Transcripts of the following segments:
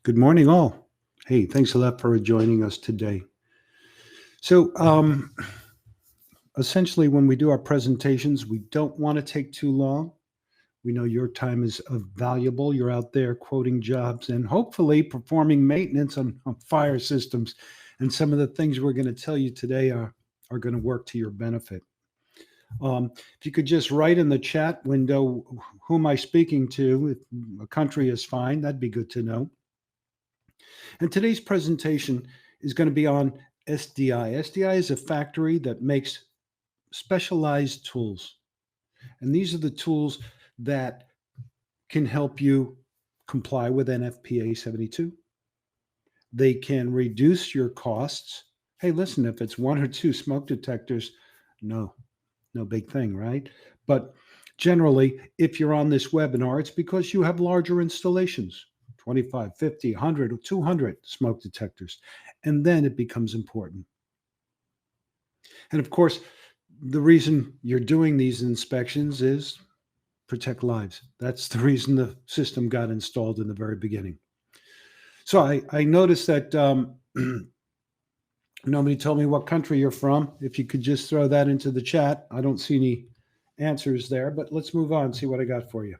Good morning, all. Hey, thanks a lot for joining us today. So, essentially, when we do our presentations, we don't want to take too long. We know your time is valuable. You're out there quoting jobs and hopefully performing maintenance on fire systems. And some of the things we're going to tell you today are going to work to your benefit. If you could just write in the chat window, who am I speaking to? If a country is fine, that'd be good to know. And today's presentation is going to be on SDI. SDI is a factory that makes specialized tools. And these are the tools that can help you comply with NFPA 72. They can reduce your costs. Hey, listen, if it's one or two smoke detectors, no big thing, right? But generally, if you're on this webinar, it's because you have larger installations. 25, 50, 100, or 200 smoke detectors. And then it becomes important. And of course, the reason you're doing these inspections is protect lives. That's the reason the system got installed in the very beginning. So I noticed that nobody told me what country you're from. If you could just throw that into the chat. I don't see any answers there, but let's move on, see what I got for you.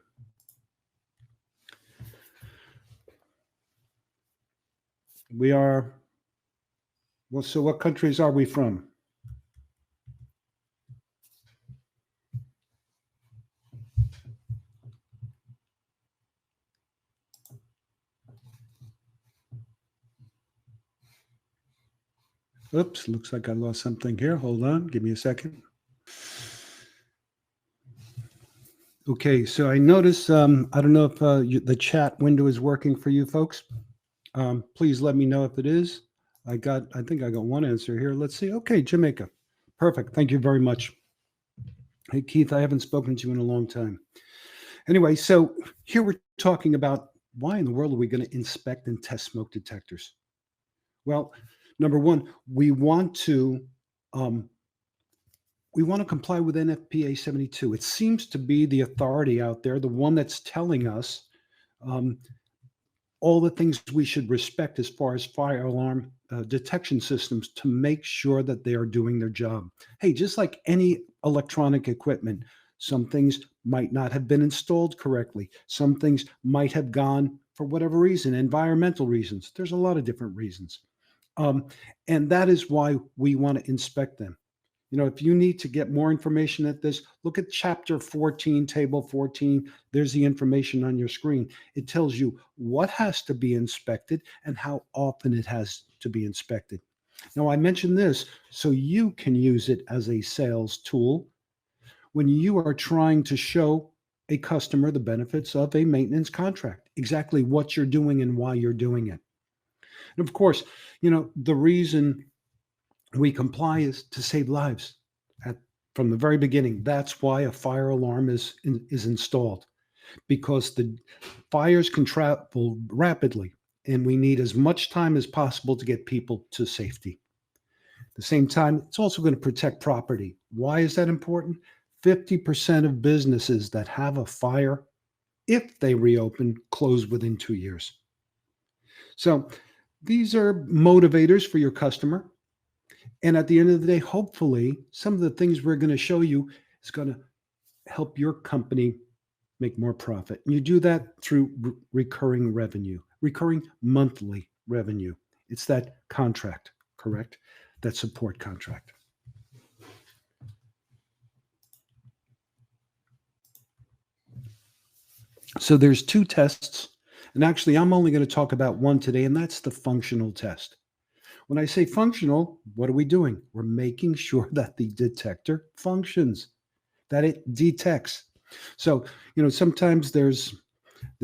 We are, well, so what countries are we from? Oops, looks like I lost something here. Hold on, give me a second. Okay, so I noticed, I don't know if the chat window is working for you folks. Please let me know if it is. I think I got one answer here. Let's see. Okay, Jamaica. Perfect. Thank you very much. Hey, Keith, I haven't spoken to you in a long time. Anyway, so here we're talking about why in the world are we going to inspect and test smoke detectors? Well, number one, we want to comply with NFPA 72. It seems to be the authority out there, the one that's telling us all the things we should respect as far as fire alarm detection systems to make sure that they are doing their job. Hey, just like any electronic equipment, some things might not have been installed correctly. Some things might have gone for whatever reason, environmental reasons. There's a lot of different reasons. And that is why we want to inspect them. You know, if you need to get more information at this, look at chapter 14, table 14. There's the information on your screen. It tells you what has to be inspected and how often it has to be inspected. Now, I mentioned this so you can use it as a sales tool when you are trying to show a customer the benefits of a maintenance contract, exactly what you're doing and why you're doing it. And of course, you know, the reason we comply is to save lives from the very beginning. That's why a fire alarm is installed, because the fires can travel rapidly and we need as much time as possible to get people to safety. At the same time, it's also going to protect property. Why is that important? 50% of businesses that have a fire, if they reopen, close within 2 years. So these are motivators for your customer. And at the end of the day, hopefully, some of the things we're going to show you is going to help your company make more profit. And you do that through recurring revenue, recurring monthly revenue. It's that contract, correct? That support contract. So there's two tests. And actually, I'm only going to talk about one today, and that's the functional test. When I say functional, what are we doing? We're making sure that the detector functions, that it detects. So, you know, sometimes there's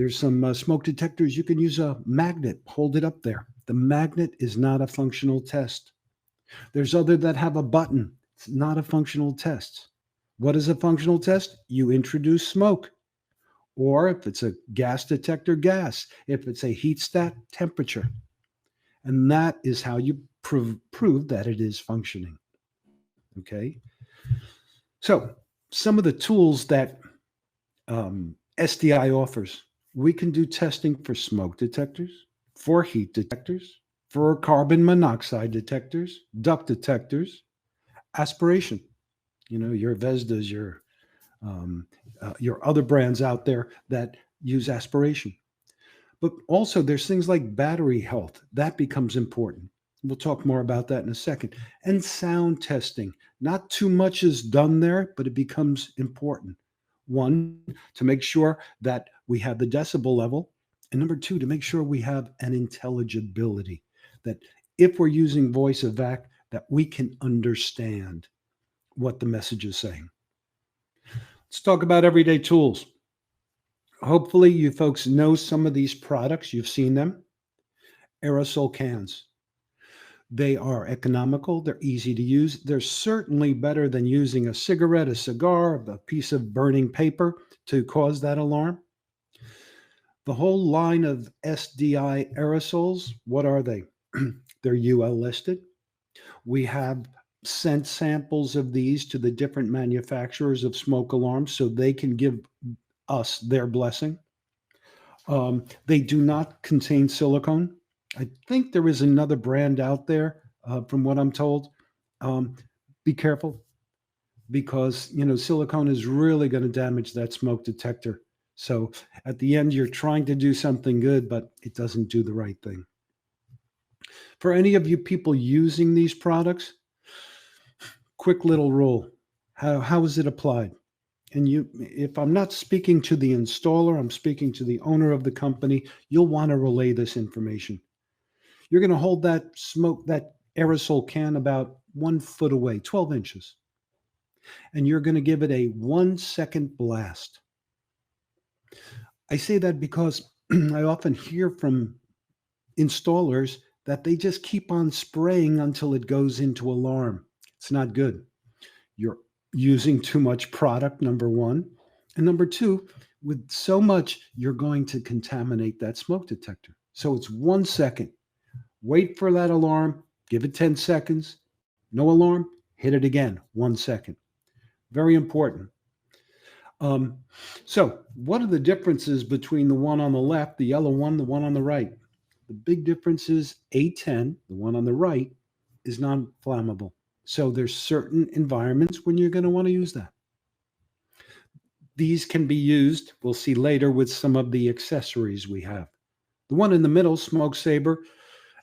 some smoke detectors. You can use a magnet, hold it up there. The magnet is not a functional test. There's other that have a button. It's not a functional test. What is a functional test? You introduce smoke. Or if it's a gas detector, gas. If it's a heat stat, temperature. And that is how you prove that it is functioning. Okay. So some of the tools that SDI offers, we can do testing for smoke detectors. for heat detectors, for carbon monoxide detectors, duct detectors, aspiration. You know, your Vesdas, your other brands out there that use aspiration. But also, there's things like battery health that becomes important. We'll talk more about that in a second. And sound testing. Not too much is done there, but it becomes important. One, to make sure that we have the decibel level. And number two, to make sure we have an intelligibility, that if we're using voice evac, that we can understand what the message is saying. Let's talk about everyday tools. Hopefully, you folks know some of these products. You've seen them. Aerosol cans. They are economical. They're easy to use. They're certainly better than using a cigarette, a cigar, a piece of burning paper to cause that alarm. The whole line of SDI aerosols, what are they? They're UL listed. We have sent samples of these to the different manufacturers of smoke alarms so they can give us their blessing. They do not contain silicone. I think there is another brand out there, from what I'm told. Um, be careful because silicone is really going to damage that smoke detector. So at the end, you're trying to do something good, but it doesn't do the right thing. For any of you people using these products, quick little rule: how is it applied? And if I'm not speaking to the installer, I'm speaking to the owner of the company, you'll want to relay this information. You're going to hold that aerosol can about 1 foot away, 12 inches, and you're going to give it a 1-second blast. I say that because I often hear from installers that they just keep on spraying until it goes into alarm. It's not good. You're using too much product, number one. And number two, with so much, you're going to contaminate that smoke detector. So it's 1 second. Wait for that alarm, give it 10 seconds. No alarm, hit it again, 1 second. Very important. So, what are the differences between the one on the left, the yellow one, the one on the right? The big difference is A10, the one on the right, is non-flammable. So there's certain environments when you're going to want to use that. These can be used, we'll see later, with some of the accessories we have. The one in the middle, Smoke Saber,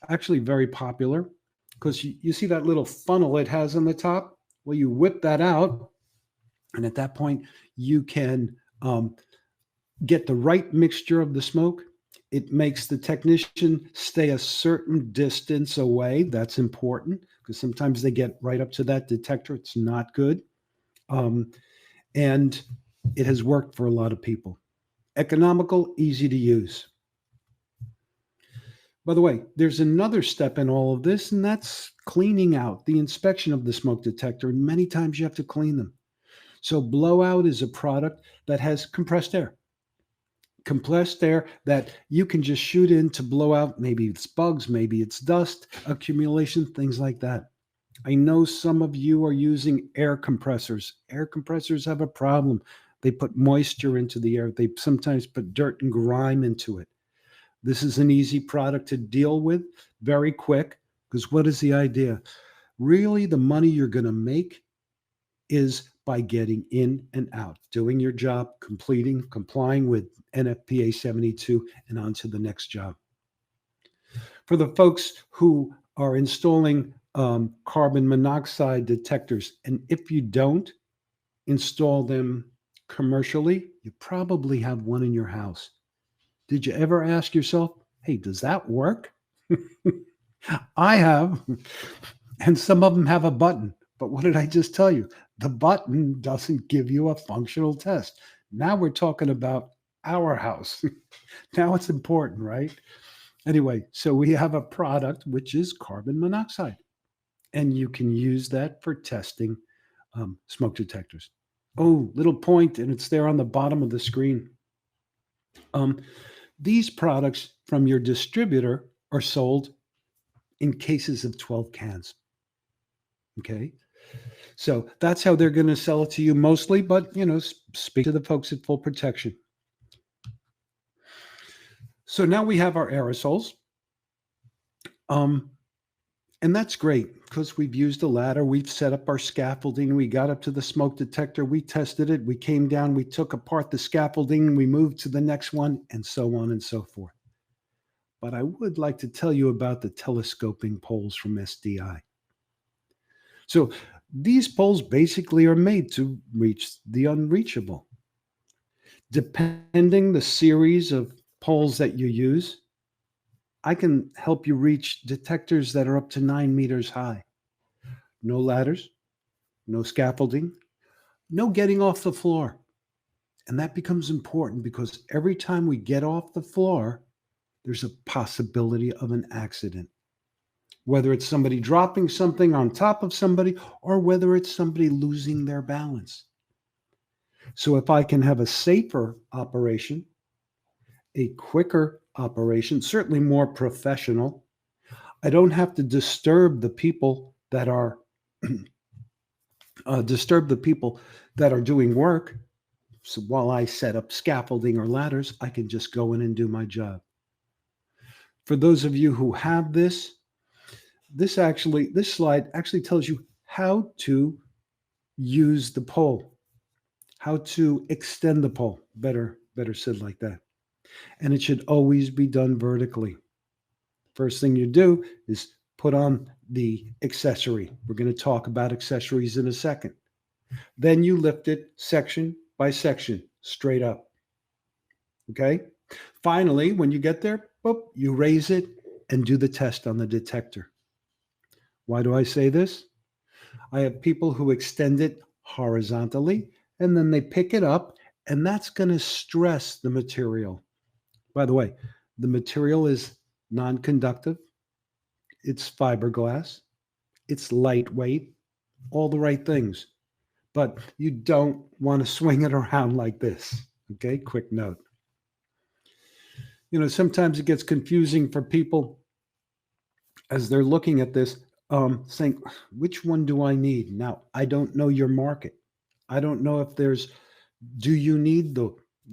actually very popular because you see that little funnel it has on the top? Well, you whip that out, and at that point, you can get the right mixture of the smoke. It makes the technician stay a certain distance away. That's important because sometimes they get right up to that detector. It's not good. And it has worked for a lot of people. Economical, easy to use. By the way, there's another step in all of this, and that's cleaning out the inspection of the smoke detector. And many times you have to clean them. So blowout is a product that has compressed air. Compressed air that you can just shoot in to blow out. Maybe it's bugs, maybe it's dust accumulation, things like that. I know some of you are using air compressors. Air compressors have a problem. They put moisture into the air. They sometimes put dirt and grime into it. This is an easy product to deal with, very quick, because what is the idea? Really, the money you're going to make is by getting in and out, doing your job, complying with NFPA 72, and on to the next job. For the folks who are installing carbon monoxide detectors, and if you don't install them commercially, you probably have one in your house. Did you ever ask yourself, hey, does that work? I have, and some of them have a button. But what did I just tell you? The button doesn't give you a functional test. Now we're talking about our house. Now it's important, right? Anyway, so we have a product which is carbon monoxide, and you can use that for testing smoke detectors. Oh, little point, and it's there on the bottom of the screen. These products from your distributor are sold in cases of 12 cans. Okay. So that's how they're going to sell it to you mostly, but speak to the folks at Full Protection. So now we have our aerosols. Um, and that's great because we've used a ladder, we've set up our scaffolding, we got up to the smoke detector, we tested it, we came down, we took apart the scaffolding, we moved to the next one, and so on and so forth. But I would like to tell you about the telescoping poles from SDI. So these poles basically are made to reach the unreachable. Depending the series of poles that you use, I can help you reach detectors that are up to 9 meters high. No ladders, no scaffolding, no getting off the floor. And that becomes important because every time we get off the floor, there's a possibility of an accident. Whether it's somebody dropping something on top of somebody or whether it's somebody losing their balance. So if I can have a safer operation, a quicker operation, certainly more professional, I don't have to disturb the people that are doing work. So while I set up scaffolding or ladders, I can just go in and do my job. For those of you who have this slide actually tells you how to use the pole, how to extend the pole. Better said like that. And it should always be done vertically. First thing you do is put on the accessory. We're going to talk about accessories in a second. Then you lift it section by section, straight up. Okay? Finally, when you get there, boop, you raise it and do the test on the detector. Why do I say this? I have people who extend it horizontally and then they pick it up, and that's going to stress the material. By the way, the material is non-conductive, it's fiberglass, it's lightweight, all the right things. But you don't want to swing it around like this. Okay, quick note. Sometimes it gets confusing for people as they're looking at this, saying, which one do I need? Now, I don't know your market. I don't know if do you need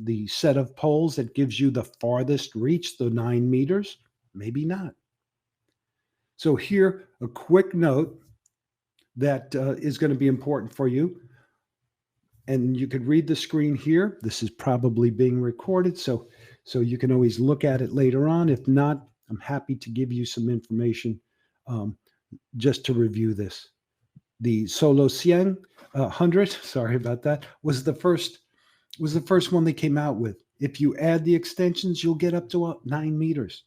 the set of poles that gives you the farthest reach, the 9 meters? Maybe not. So here, a quick note that is going to be important for you. And you could read the screen here. This is probably being recorded, so you can always look at it later on. If not, I'm happy to give you some information just to review this. The Solo 100, sorry about that, was the first one they came out with. If you add the extensions, you'll get up to 9 meters.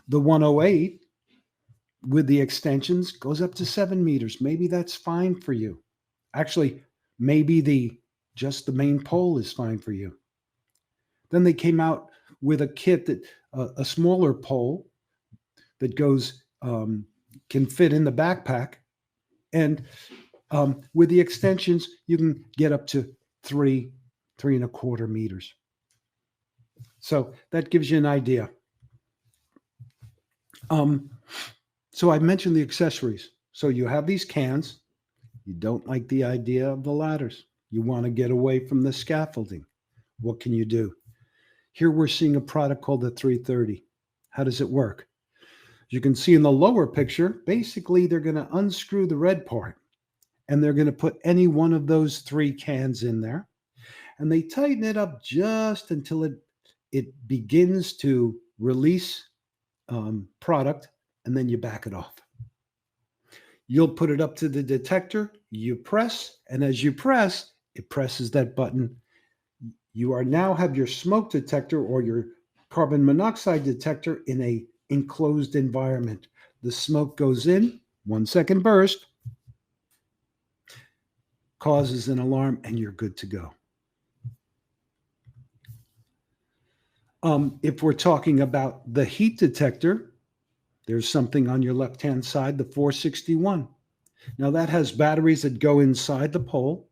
The 108 with the extensions goes up to 7 meters. Maybe that's fine for you. Actually, maybe just the main pole is fine for you. Then they came out with a kit that a smaller pole that goes can fit in the backpack, and with the extensions you can get up to 3.25 meters. So that gives you an idea. So I mentioned the accessories. So you have these cans. You don't like the idea of the ladders. You want to get away from the scaffolding. What can you do? Here we're seeing a product called the 330. How does it work? You can see in the lower picture, basically they're going to unscrew the red part and they're going to put any one of those 3 cans in there. And they tighten it up just until it begins to release product, and then you back it off. You'll put it up to the detector, you press, and as you press, it presses that button. You are now have your smoke detector or your carbon monoxide detector in a enclosed environment. The smoke goes in, 1 second burst, causes an alarm, and you're good to go. If we're talking about the heat detector, there's something on your left-hand side, the 461. Now that has batteries that go inside the pole.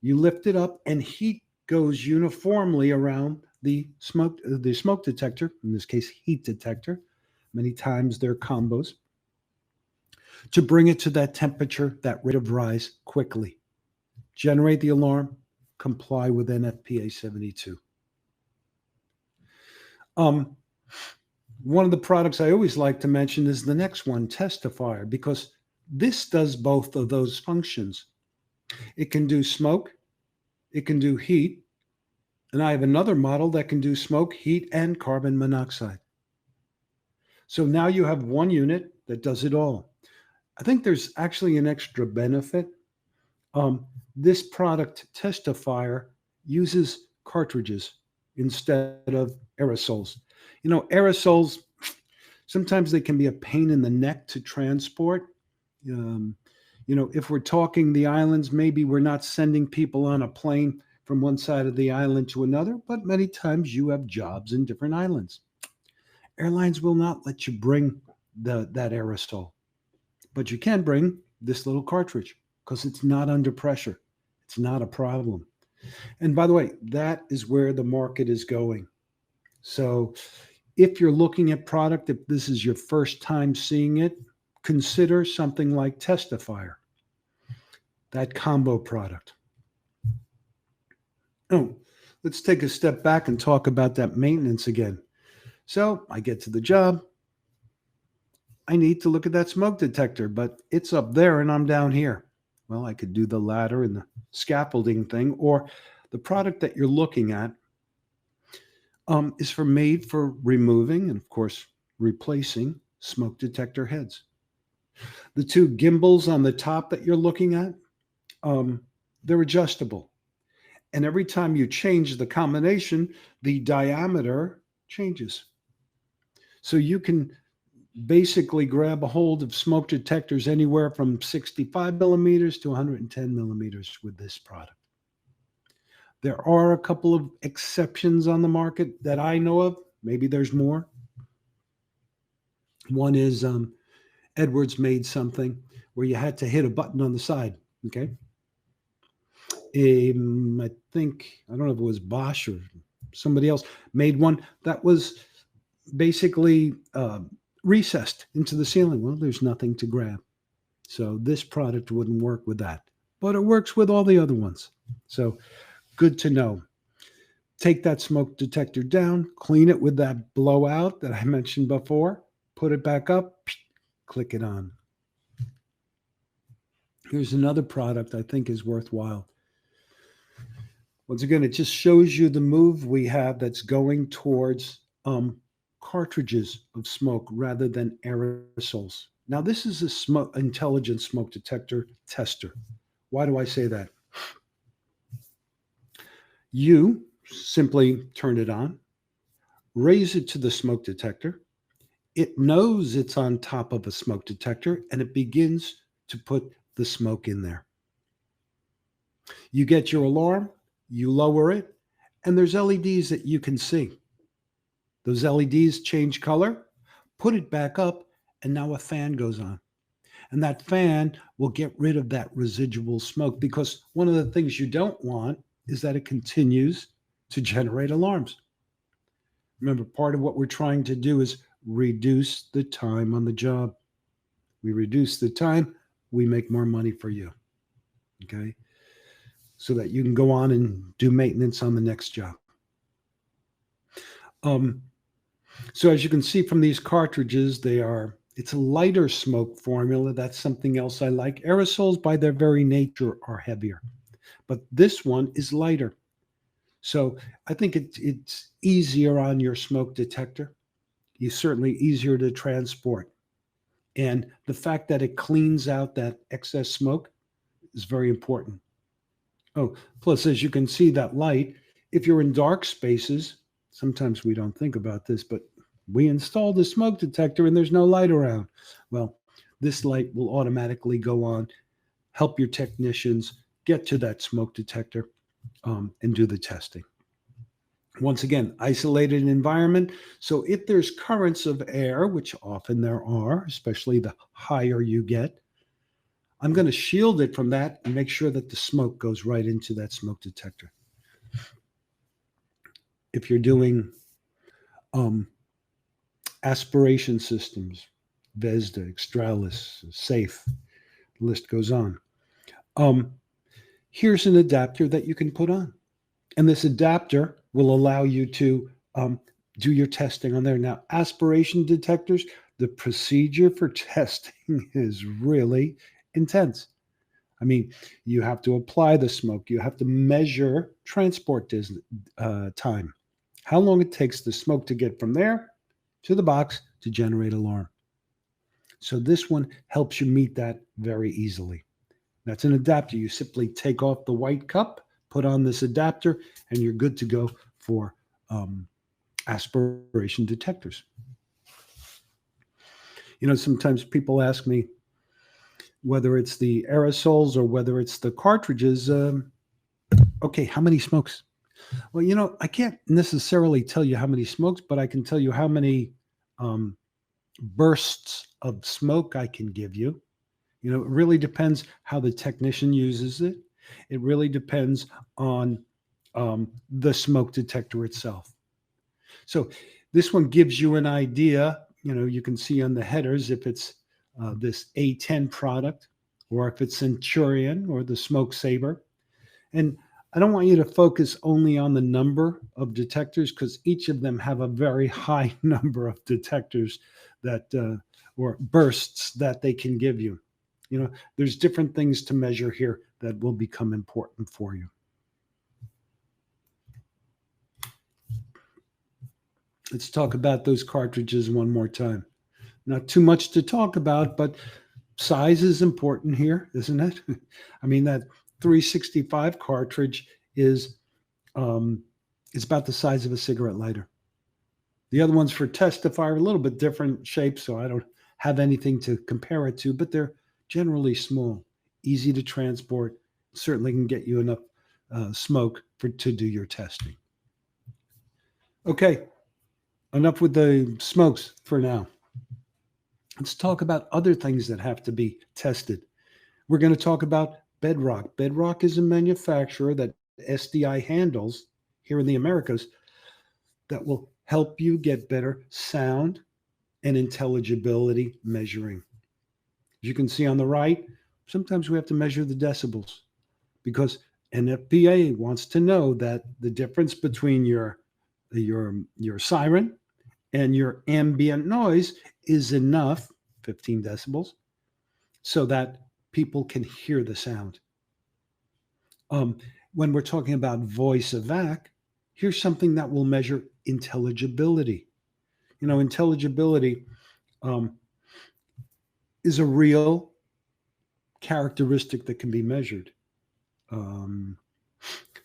You lift it up and heat goes uniformly around the smoke detector, in this case, heat detector. Many times they're combos, to bring it to that temperature, that rate of rise quickly. Generate the alarm, comply with NFPA 72. One of the products I always like to mention is the next one, Testifier, because this does both of those functions. It can do smoke, it can do heat, and I have another model that can do smoke, heat, and carbon monoxide. So now you have one unit that does it all. I think there's actually an extra benefit. This product, Testifier, uses cartridges instead of aerosols. Aerosols, sometimes they can be a pain in the neck to transport. Um, if we're talking the islands, maybe we're not sending people on a plane from one side of the island to another, but many times you have jobs in different islands. Airlines will not let you bring that aerosol, but you can bring this little cartridge because it's not under pressure. It's not a problem. And by the way, that is where the market is going. So if you're looking at product, if this is your first time seeing it, consider something like Testifier, that combo product. Oh, let's take a step back and talk about that maintenance again. So I get to the job. I need to look at that smoke detector, but it's up there and I'm down here. Well, I could do the ladder and the scaffolding thing, or the product that you're looking at is made for removing and, of course, replacing smoke detector heads. The two gimbals on the top that you're looking at, they're adjustable. And every time you change the combination, the diameter changes. So you can basically grab a hold of smoke detectors anywhere from 65 millimeters to 110 millimeters with this product. There are a couple of exceptions on the market that I know of. Maybe there's more. One is Edwards made something where you had to hit a button on the side. Okay. I think, I don't know if it was Bosch or somebody else made one that was basically recessed into the ceiling. Well, there's nothing to grab. So this product wouldn't work with that, but it works with all the other ones. So good to know. Take that smoke detector down, clean it with that blowout that I mentioned before, put it back up, click it on. Here's another product I think is worthwhile. Once again, it just shows you the move we have that's going towards cartridges of smoke rather than aerosols. Now, this is a intelligent smoke detector tester. Why do I say that? You simply turn it on, raise it to the smoke detector. It knows it's on top of a smoke detector, and it begins to put the smoke in there. You get your alarm, you lower it, and there's LEDs that you can see. Those LEDs change color, put it back up, and now a fan goes on. And that fan will get rid of that residual smoke, because one of the things you don't want is that it continues to generate alarms. Remember, part of what we're trying to do is reduce the time on the job. We reduce the time, we make more money for you. Okay? So that you can go on and do maintenance on the next job. So as you can see from these cartridges, it's a lighter smoke formula. That's something else I like. Aerosols, by their very nature, are heavier, but this one is lighter. So I think it's easier on your smoke detector. It's certainly easier to transport. And the fact that it cleans out that excess smoke is very important. Oh, plus, as you can see, that light, if you're in dark spaces, sometimes we don't think about this, but we installed a smoke detector and there's no light around. Well, this light will automatically go on, help your technicians get to that smoke detector and do the testing. Once again, isolated environment. So if there's currents of air, which often there are, especially the higher you get, I'm going to shield it from that and make sure that the smoke goes right into that smoke detector. If you're doing aspiration systems, Vesda, Extralis, Safe, the list goes on. Here's an adapter that you can put on. And this adapter will allow you to do your testing on there. Now, aspiration detectors, the procedure for testing is really intense. I mean, you have to apply the smoke. You have to measure transport time, how long it takes the smoke to get from there to the box to generate alarm. So this one helps you meet that very easily. That's an adapter. You simply take off the white cup, put on this adapter, and you're good to go for aspiration detectors. Sometimes people ask me whether it's the aerosols or whether it's the cartridges. Okay, how many smokes? Well, I can't necessarily tell you how many smokes, but I can tell you how many bursts of smoke I can give you. It really depends how the technician uses it. It really depends on the smoke detector itself. So this one gives you an idea. You can see on the headers if it's this A10 product or if it's Centurion or the Smoke Saver. And I don't want you to focus only on the number of detectors because each of them have a very high number of detectors that or bursts that they can give you. There's different things to measure here that will become important for you. Let's talk about those cartridges one more time. Not too much to talk about, but size is important here, isn't it? I mean, that 365 cartridge is about the size of a cigarette lighter. The other ones for Testify are a little bit different shape, so I don't have anything to compare it to, but they're generally small, easy to transport, certainly can get you enough smoke to do your testing. Okay, enough with the smokes for now. Let's talk about other things that have to be tested. We're going to talk about Bedrock. Bedrock is a manufacturer that SDI handles here in the Americas that will help you get better sound and intelligibility measuring. As you can see on the right, sometimes we have to measure the decibels because NFPA wants to know that the difference between your siren and your ambient noise is enough, 15 decibels, so that people can hear the sound. When we're talking about voice evac, here's something that will measure intelligibility. Intelligibility is a real characteristic that can be measured.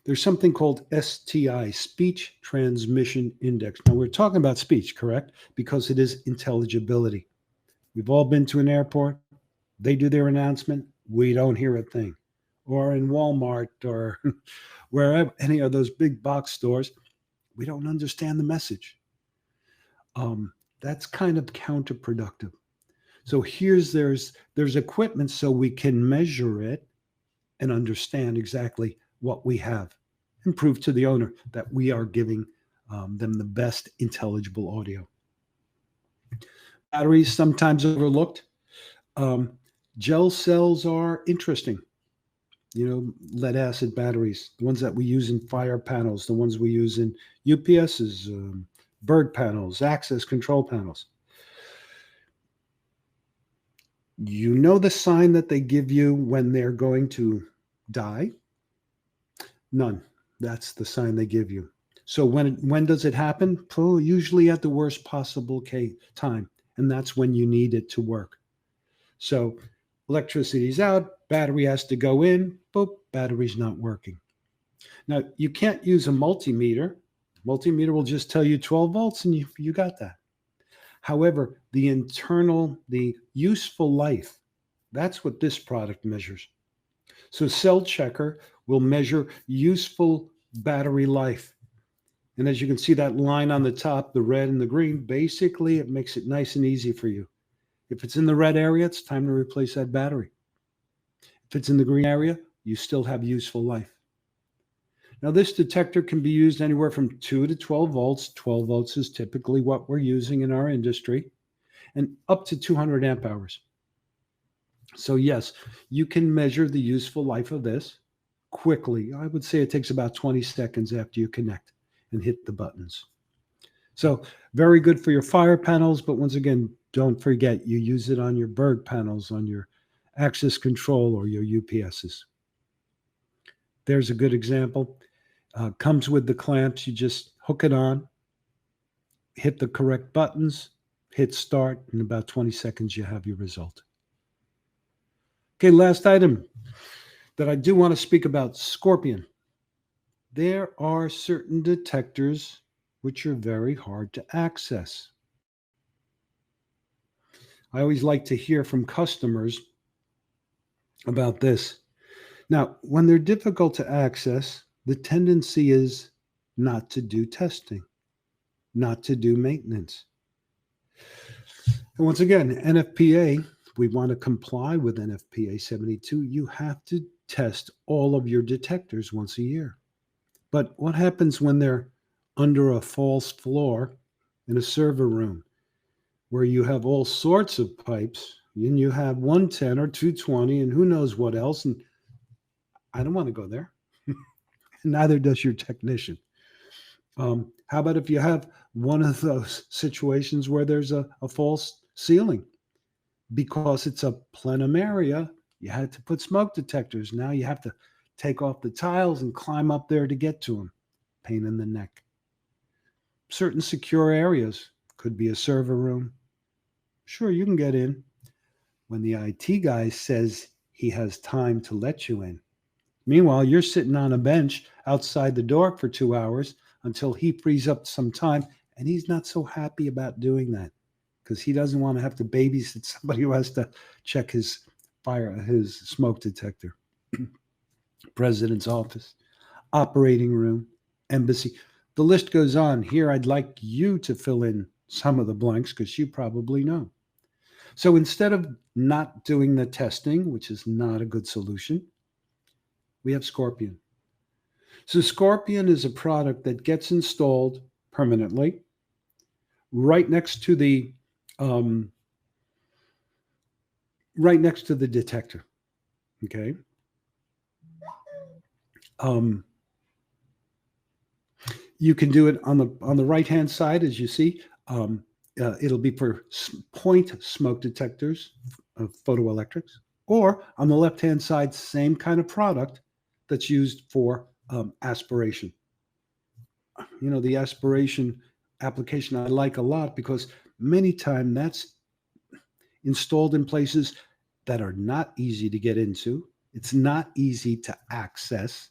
There's something called STI, Speech Transmission Index. Now, we're talking about speech, correct? Because it is intelligibility. We've all been to an airport. They do their announcement. We don't hear a thing. Or in Walmart or wherever, any of those big box stores, we don't understand the message. That's kind of counterproductive. So there's equipment so we can measure it and understand exactly what we have and prove to the owner that we are giving them the best intelligible audio. Batteries sometimes overlooked. Gel cells are interesting. Lead acid batteries, the ones that we use in fire panels, the ones we use in UPSs, bird panels, access control panels. The sign that they give you when they're going to die? None. That's the sign they give you. So when does it happen? Usually at the worst possible time, and that's when you need it to work. So electricity's out, battery has to go in, boop, battery's not working. Now, you can't use a multimeter. Multimeter will just tell you 12 volts, and you got that. However, the useful life, that's what this product measures. So Cell Checker will measure useful battery life. And as you can see that line on the top, the red and the green, basically it makes it nice and easy for you. If it's in the red area, it's time to replace that battery. If it's in the green area, you still have useful life. Now, this detector can be used anywhere from 2 to 12 volts. 12 volts is typically what we're using in our industry, and up to 200 amp hours. So yes, you can measure the useful life of this quickly. I would say it takes about 20 seconds after you connect and hit the buttons. So very good for your fire panels, but once again, don't forget you use it on your Berg panels, on your access control or your UPSs. There's a good example. Comes with the clamps. You just hook it on, hit the correct buttons, hit start. In about 20 seconds, you have your result. Okay, last item that I do want to speak about, Scorpion. There are certain detectors which are very hard to access. I always like to hear from customers about this. Now, when they're difficult to access, the tendency is not to do testing, not to do maintenance. And once again, NFPA, we want to comply with NFPA 72. You have to test all of your detectors once a year. But what happens when they're under a false floor in a server room where you have all sorts of pipes and you have 110 or 220 and who knows what else? And I don't want to go there. Neither does your technician. How about if you have one of those situations where there's a false ceiling? Because it's a plenum area, you had to put smoke detectors. Now you have to take off the tiles and climb up there to get to them. Pain in the neck. Certain secure areas, could be a server room. Sure, you can get in when the IT guy says he has time to let you in. Meanwhile, you're sitting on a bench outside the door for 2 hours until he frees up some time, and he's not so happy about doing that because he doesn't want to have to babysit somebody who has to check his smoke detector. President's office, operating room, embassy. The list goes on. Here, I'd like you to fill in some of the blanks because you probably know. So instead of not doing the testing, which is not a good solution, we have Scorpion. So Scorpion is a product that gets installed permanently right next to the detector. Okay. You can do it on the right hand side, as you see. It'll be for point smoke detectors, photoelectrics, or on the left hand side, same kind of product that's used for aspiration. You know, the aspiration application I like a lot because many times that's installed in places that are not easy to get into. It's not easy to access.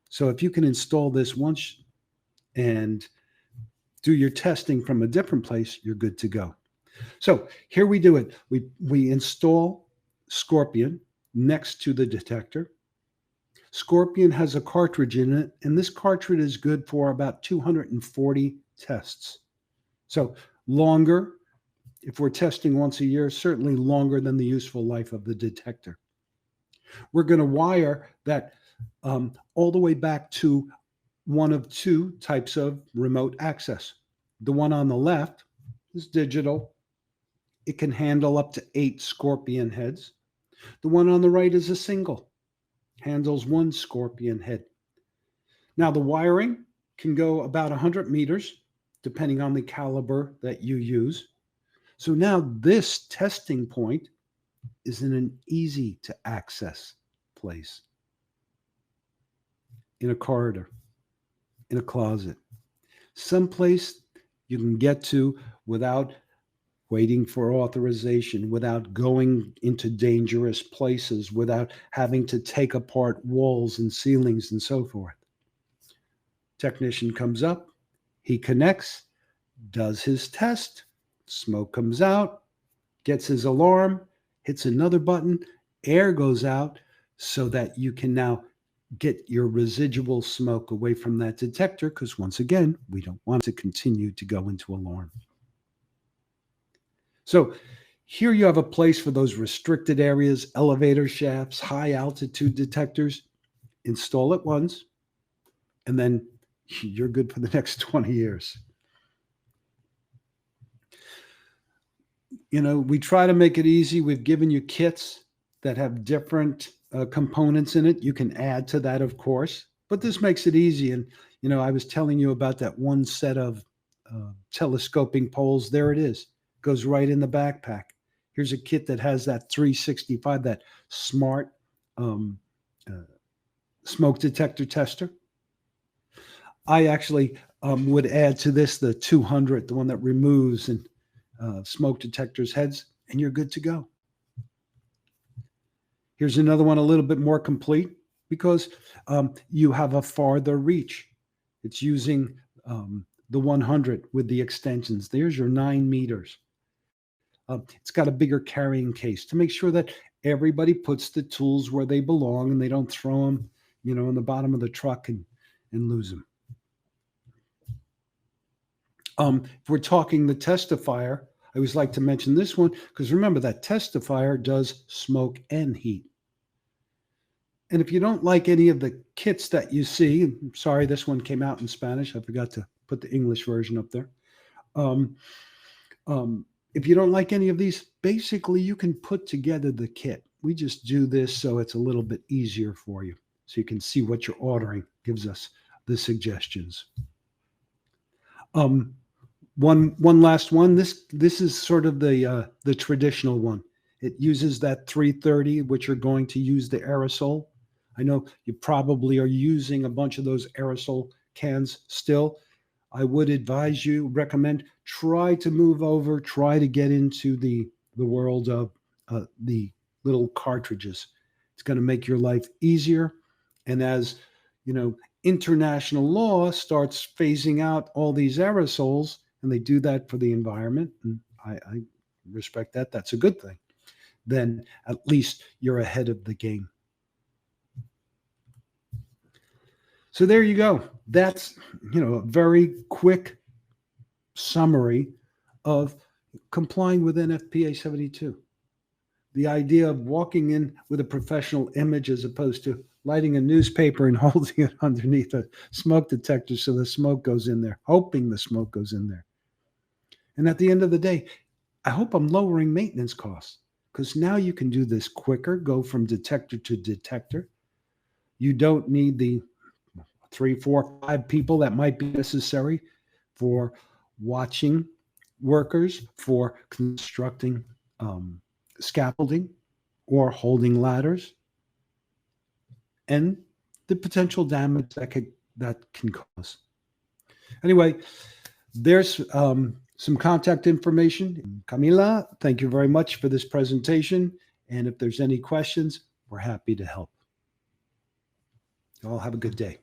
So if you can install this once and do your testing from a different place, you're good to go. So here we do it. We install Scorpion next to the detector. Scorpion has a cartridge in it, and this cartridge is good for about 240 tests. So longer, if we're testing once a year, certainly longer than the useful life of the detector. We're going to wire that all the way back to one of two types of remote access. The one on the left is digital. It can handle up to 8 Scorpion heads. The one on the right is a single, handles 1 Scorpion head. Now the wiring can go about 100 meters, depending on the caliber that you use. So now this testing point is in an easy to access place. In a corridor, in a closet, someplace you can get to without waiting for authorization, without going into dangerous places, without having to take apart walls and ceilings and so forth. Technician comes up, he connects, does his test, smoke comes out, gets his alarm, hits another button, air goes out so that you can now get your residual smoke away from that detector because once again, we don't want to continue to go into alarm. So here you have a place for those restricted areas, elevator shafts, high altitude detectors. Install it once, and then you're good for the next 20 years. You know, we try to make it easy. We've given you kits that have different components in it. You can add to that, of course, but this makes it easy. And, you know, I was telling you about that one set of telescoping poles. There it is. Goes right in the backpack. Here's a kit that has that 365, that smart uh, smoke detector tester. I actually would add to this the 200, the one that removes and smoke detectors heads, and you're good to go. Here's another one a little bit more complete because you have a farther reach. It's using the 100 with the extensions. There's your 9 meters. It's got a bigger carrying case to make sure that everybody puts the tools where they belong and they don't throw them, in the bottom of the truck and lose them. If we're talking the testifier, I always like to mention this one because remember that testifier does smoke and heat. And if you don't like any of the kits that you see, I'm sorry, this one came out in Spanish. I forgot to put the English version up there. If you don't like any of these, basically you can put together the kit. We just do this so it's a little bit easier for you. So you can see what you're ordering. Gives us the suggestions. One last one. This is sort of the traditional one. It uses that 330, which are going to use the aerosol. I know you probably are using a bunch of those aerosol cans still. I would recommend, try to move over, try to get into the world of the little cartridges. It's going to make your life easier. And as international law starts phasing out all these aerosols, and they do that for the environment, and I respect that. That's a good thing. Then at least you're ahead of the game. So there you go. That's, a very quick summary of complying with NFPA 72. The idea of walking in with a professional image as opposed to lighting a newspaper and holding it underneath a smoke detector so the smoke goes in there, hoping the smoke goes in there. And at the end of the day, I hope I'm lowering maintenance costs because now you can do this quicker, go from detector to detector. You don't need the 3, 4, 5 people that might be necessary for watching workers, for constructing scaffolding or holding ladders, and the potential damage that can cause. Anyway, there's some contact information. Camila, thank you very much for this presentation. And if there's any questions, we're happy to help. Y'all have a good day.